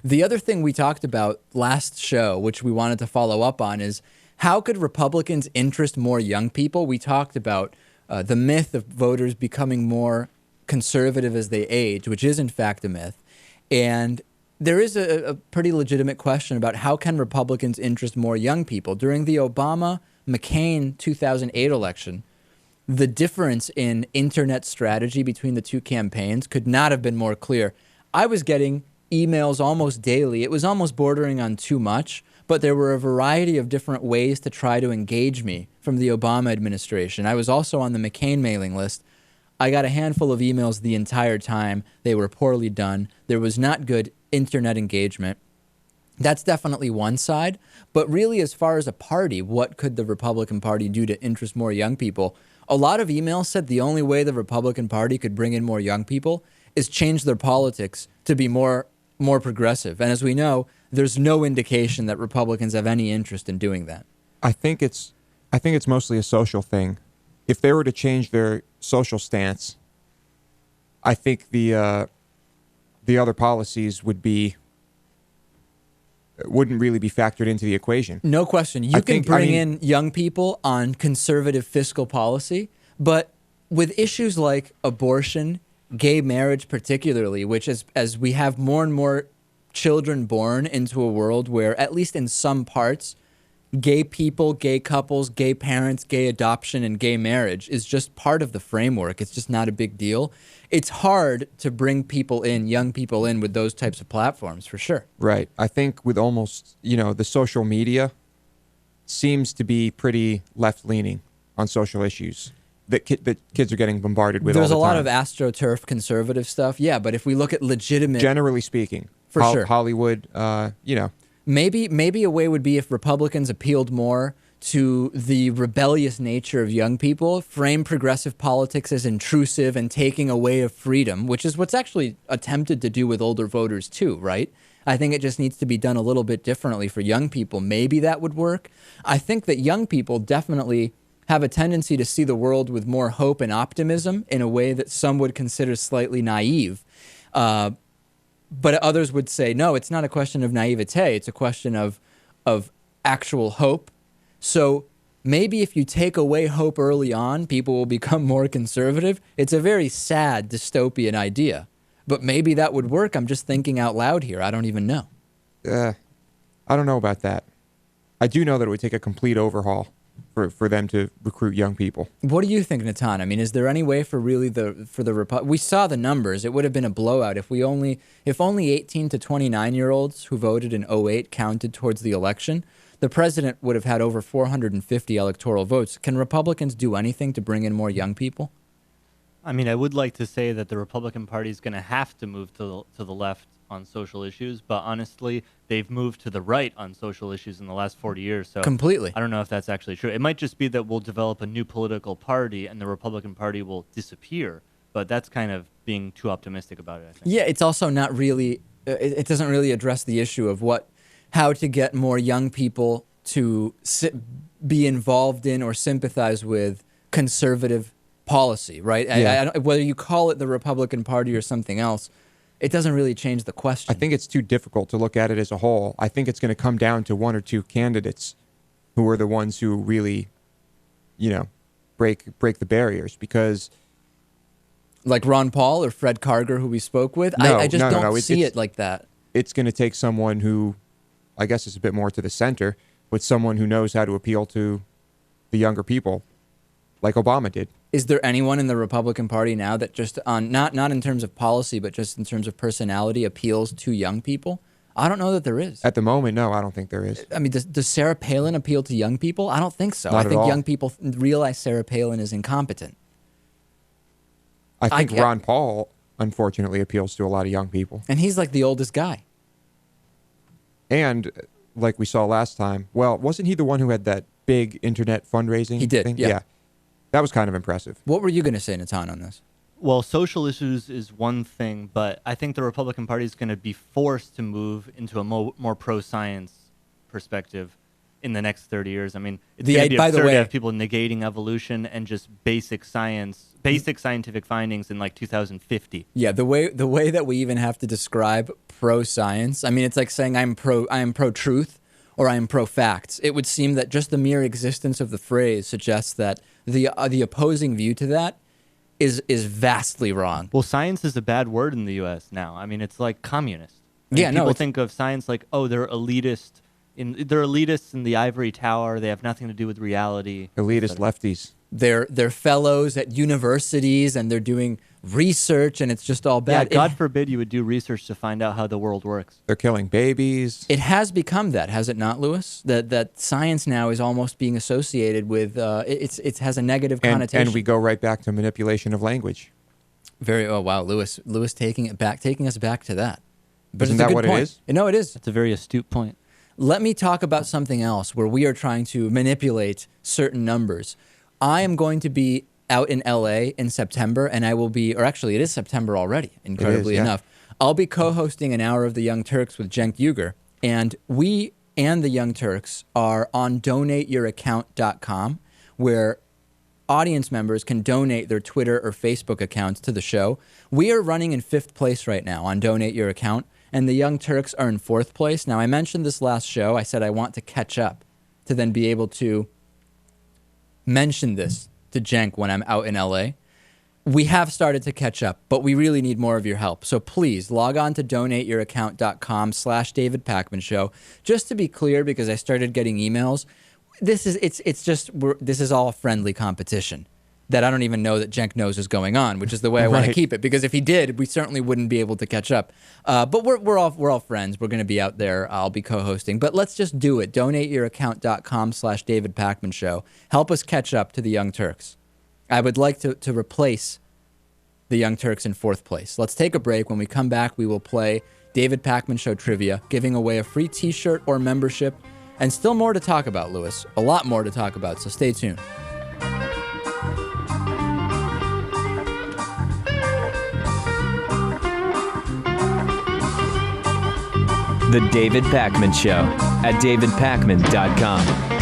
The other thing we talked about last show, which we wanted to follow up on, is how could Republicans interest more young people? We talked about the myth of voters becoming more conservative as they age, which is in fact a myth. And there is a pretty legitimate question about how can Republicans interest more young people. During the Obama-McCain 2008 election, the difference in internet strategy between the two campaigns could not have been more clear. I was getting emails almost daily. It was almost bordering on too much, but there were a variety of different ways to try to engage me from the Obama administration. I was also on the McCain mailing list. I got a handful of emails the entire time. They were poorly done. There was not good internet engagement. That's definitely one side. But really, as far as a party, what could the Republican Party do to interest more young people? A lot of emails said the only way the Republican Party could bring in more young people is change their politics to be more progressive. And as we know, there's no indication that Republicans have any interest in doing that. I think it's mostly a social thing. If they were to change their social stance, I think the other policies wouldn't really be factored into the equation. No question. You can bring in young people on conservative fiscal policy, but with issues like abortion, gay marriage particularly, which as we have more and more children born into a world where, at least in some parts, gay people, gay couples, gay parents, gay adoption, and gay marriage is just part of the framework. It's just not a big deal. It's hard to bring people in, young people in, with those types of platforms, for sure. Right. I think with almost, the social media seems to be pretty left-leaning on social issues that kids are getting bombarded with all the time. There's a lot of AstroTurf conservative stuff, yeah, but if we look at legitimate... Generally speaking. For sure. Hollywood, Maybe a way would be if Republicans appealed more to the rebellious nature of young people, frame progressive politics as intrusive and taking away of freedom, which is what's actually attempted to do with older voters too, right? I think it just needs to be done a little bit differently for young people. Maybe that would work. I think that young people definitely have a tendency to see the world with more hope and optimism in a way that some would consider slightly naive. But others would say, no, it's not a question of naivete. It's a question of actual hope. So maybe if you take away hope early on, people will become more conservative. It's a very sad dystopian idea. But maybe that would work. I'm just thinking out loud here. I don't even know. I don't know about that. I do know that it would take a complete overhaul for them to recruit young people. What do you think, Natan? I mean, is there any way for really we saw the numbers. It would have been a blowout if only 18 to 29-year-olds who voted in '08 counted towards the election. The president would have had over 450 electoral votes. Can Republicans do anything to bring in more young people? I mean, I would like to say that the Republican Party is going to have to move to the left on social issues, but honestly, they've moved to the right on social issues in the last 40 years. So completely. I don't know if that's actually true. It might just be that we'll develop a new political party and the Republican Party will disappear, but that's kind of being too optimistic about it, I think. Yeah, it's also not really, it doesn't really address the issue of how to get more young people to be involved in or sympathize with conservative policy, right? Yeah. Whether you call it the Republican Party or something else, it doesn't really change the question. I think it's too difficult to look at it as a whole. I think it's going to come down to one or two candidates who are the ones who really, break the barriers, because... Like Ron Paul or Fred Karger, who we spoke with? I just don't see it like that. It's going to take someone who, I guess is a bit more to the center, but someone who knows how to appeal to the younger people, like Obama did. Is there anyone in the Republican Party now that just not in terms of policy, but just in terms of personality appeals to young people? I don't know that there is. At the moment, no, I don't think there is. I mean, does Sarah Palin appeal to young people? I don't think so. Not I think at all. young people realize Sarah Palin is incompetent. I think Ron Paul, unfortunately, appeals to a lot of young people. And he's like the oldest guy. And like we saw last time, well, wasn't he the one who had that big internet fundraising He did, thing? yeah. That was kind of impressive. What were you going to say, Natan, on this? Well, social issues is one thing, but I think the Republican Party is going to be forced to move into a more pro-science perspective in the next 30 years. I mean, it's The- going to be by the absurd way- to have people negating evolution and just basic scientific findings in like 2050. Yeah, the way that we even have to describe pro science, I mean, it's like saying I am pro truth or I am pro facts. It would seem that just the mere existence of the phrase suggests that the opposing view to that is vastly wrong. Well, science is a bad word in the U.S. now. I mean, it's like communist. Yeah, no, people it's- think of science like, oh, they're elitist. They're elitists in the ivory tower. They have nothing to do with reality. Elitist lefties. They're fellows at universities and they're doing research and it's just all Yeah, bad. God forbid you would do research to find out how the world works. They're killing babies. It has become that, has it not, Lewis? That science now is almost being associated with it has a negative connotation. And we go right back to manipulation of language. Oh wow, Lewis taking us back to that. But Isn't it's a that good what it point. is? No, it is. That's a very astute point. Let me talk about something else where we are trying to manipulate certain numbers. I am going to be out in LA in September, and I will be, or actually it is September already, incredibly yeah. enough. I'll be co-hosting an hour of the Young Turks with Cenk Uygur, and we and the Young Turks are on donateyouraccount.com, where audience members can donate their Twitter or Facebook accounts to the show. We are running in 5th place right now on Donate Your Account, and the Young Turks are in 4th place. Now, I mentioned this last show. I said I want to catch up to then be able to mention this to Cenk when I'm out in LA. We have started to catch up, but we really need more of your help. So please log on to donateyouraccount.com/David Pakman Show. Just to be clear, because I started getting emails, this is all friendly competition that I don't even know that Cenk knows is going on, which is the way I want to Right. keep it. Because if he did, we certainly wouldn't be able to catch up. But we're all friends. We're going to be out there. I'll be co-hosting. But let's just do it. Donateyouraccount.com/David Pakman Show. Help us catch up to the Young Turks. I would like to replace the Young Turks in 4th place. Let's take a break. When we come back, we will play David Pakman Show Trivia, giving away a free t-shirt or membership, and still more to talk about, Lewis. A lot more to talk about, so stay tuned. The David Pakman Show at davidpakman.com.